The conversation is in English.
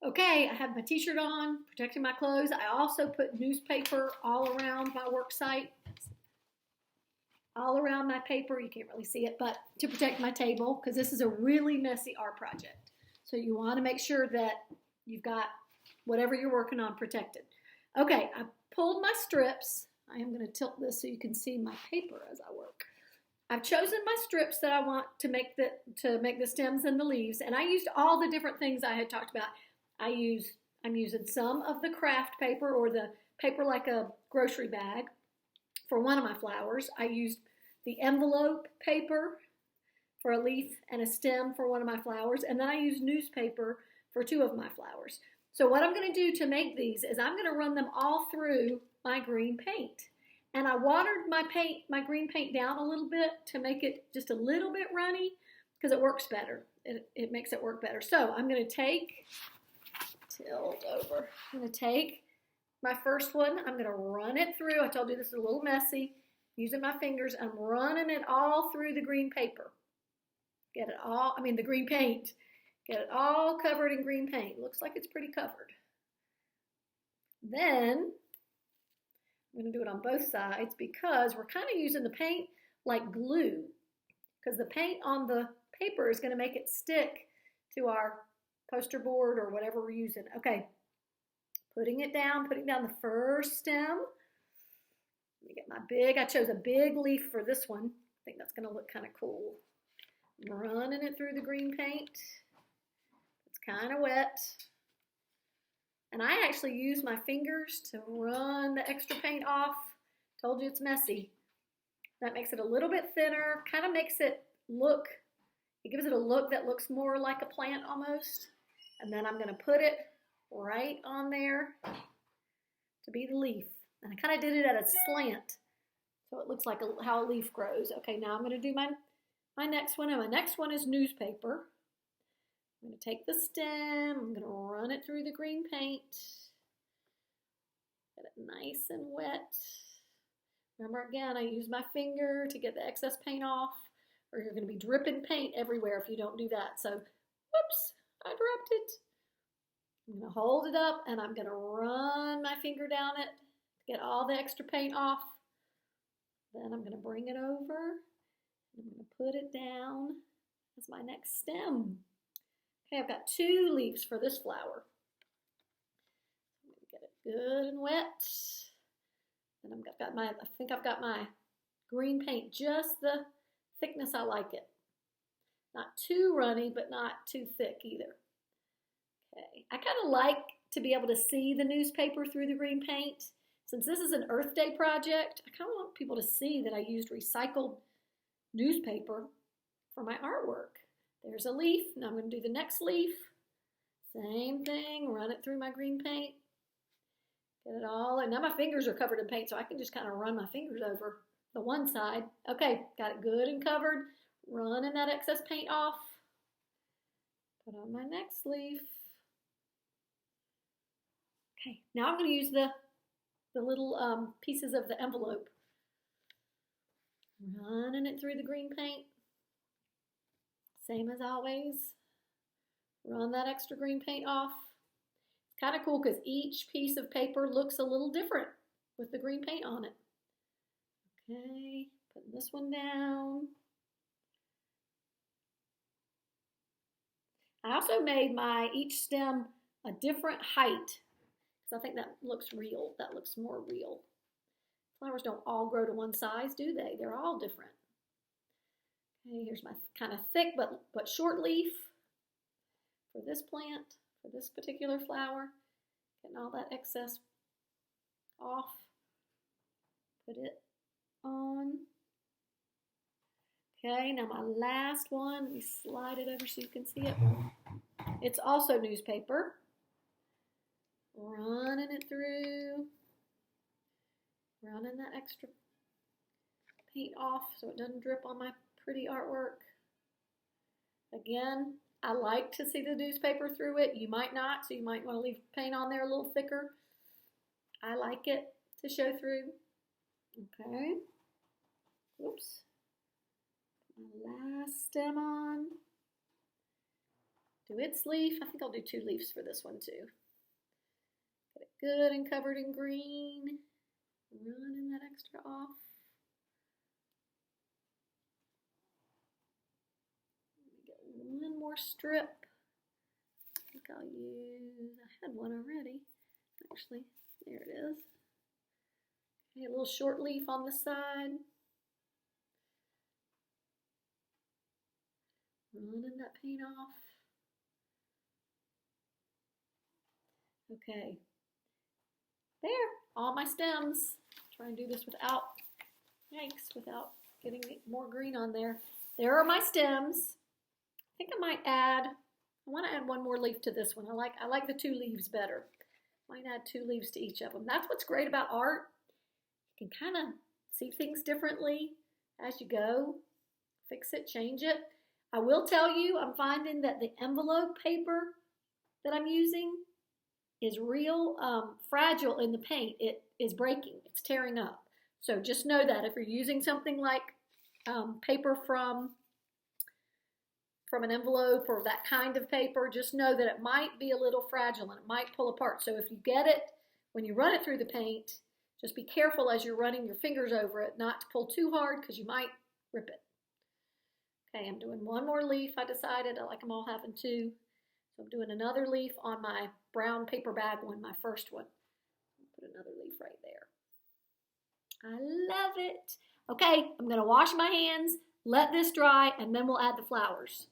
Okay, I have my t-shirt on, protecting my clothes. I also put newspaper all around my work site, all around my paper. You can't really see it, but to protect my table, because this is a really messy art project. So you want to make sure that you've got whatever you're working on protected. Okay, I pulled my strips. I am going to tilt this so you can see my paper as I work. I've chosen my strips that I want to make the stems and the leaves, and I used all the different things I had talked about. I'm using some of the craft paper or the paper like a grocery bag for one of my flowers. I used the envelope paper for a leaf and a stem for one of my flowers, and then I used newspaper for two of my flowers. So what I'm going to do to make these is I'm going to run them all through my green paint. And I watered my green paint down a little bit to make it just a little bit runny because it works better. It makes it work better. So I'm going to tilt over. I'm going to take my first one. I'm going to run it through. I told you this is a little messy. Using my fingers, I'm running it all through the green paper. The green paint. Get it all covered in green paint. Looks like it's pretty covered. Then I'm going to do it on both sides because we're kind of using the paint like glue, because the paint on the paper is going to make it stick to our poster board or whatever we're using. Okay, putting down the first stem. Let me get I chose a big leaf for this one. I think that's going to look kind of cool. I'm running it through the green paint. It's kind of wet. And I actually use my fingers to run the extra paint off. Told you it's messy. That makes it a little bit thinner, kind of makes it gives it a look that looks more like a plant almost. And then I'm going to put it right on there to be the leaf. And I kind of did it at a slant, so it looks like how a leaf grows. Okay, now I'm going to do my next one, and my next one is newspaper. I'm going to take the stem, I'm going to run it through the green paint, get it nice and wet. Remember, again, I use my finger to get the excess paint off, or you're going to be dripping paint everywhere if you don't do that. So, whoops, I dropped it. I'm going to hold it up, and I'm going to run my finger down it to get all the extra paint off. Then I'm going to bring it over, and I'm going to put it down as my next stem. Okay, I've got two leaves for this flower. I'm going to get it good and wet. And I think I've got my green paint just the thickness I like it. Not too runny, but not too thick either. Okay, I kind of like to be able to see the newspaper through the green paint. Since this is an Earth Day project, I kind of want people to see that I used recycled newspaper for my artwork. There's a leaf. Now I'm going to do the next leaf. Same thing, run it through my green paint. Get it all, and now my fingers are covered in paint, so I can just kind of run my fingers over the one side. Okay, got it good and covered. Running that excess paint off. Put on my next leaf. Okay, now I'm going to use the little pieces of the envelope. Running it through the green paint. Same as always. Run that extra green paint off. It's kind of cool because each piece of paper looks a little different with the green paint on it. Okay, putting this one down. I also made each stem a different height because I think that looks real. That looks more real. Flowers don't all grow to one size, do they? They're all different. Okay, here's my kind of thick but short leaf for this plant, for this particular flower. Getting all that excess off. Put it on. Okay, now my last one, let me slide it over so you can see it. It's also newspaper. Running it through. Running that extra paint off so it doesn't drip on my pretty artwork. Again, I like to see the newspaper through it. You might not, so you might want to leave paint on there a little thicker. I like it to show through. Okay. Oops. My last stem on. do its leaf. I think I'll do 2 leaves for this one too. Get it good and covered in green. Running that extra off. Get one more strip. I think I'll use, I had one already. Actually, there it is. Okay, a little short leaf on the side. Running that paint off. Okay. There, all my stems. Try and do this without, yikes, without getting more green on there. There are my stems. I think I might add, I want to add one more leaf to this one. I like the 2 leaves better. Might add 2 leaves to each of them. That's what's great about art. You can kind of see things differently as you go. Fix it, change it. I will tell you, I'm finding that the envelope paper that I'm using is real fragile in the paint. It is breaking, it's tearing up. So just know that if you're using something like paper from an envelope or that kind of paper, just know that it might be a little fragile and it might pull apart. So if you get it, when you run it through the paint, just be careful as you're running your fingers over it not to pull too hard because you might rip it. Okay, I'm doing one more leaf. I decided I like them all having 2. So I'm doing another leaf on my brown paper bag one, my first one. Put another leaf right there. I love it. Okay, I'm going to wash my hands, let this dry, and then we'll add the flowers.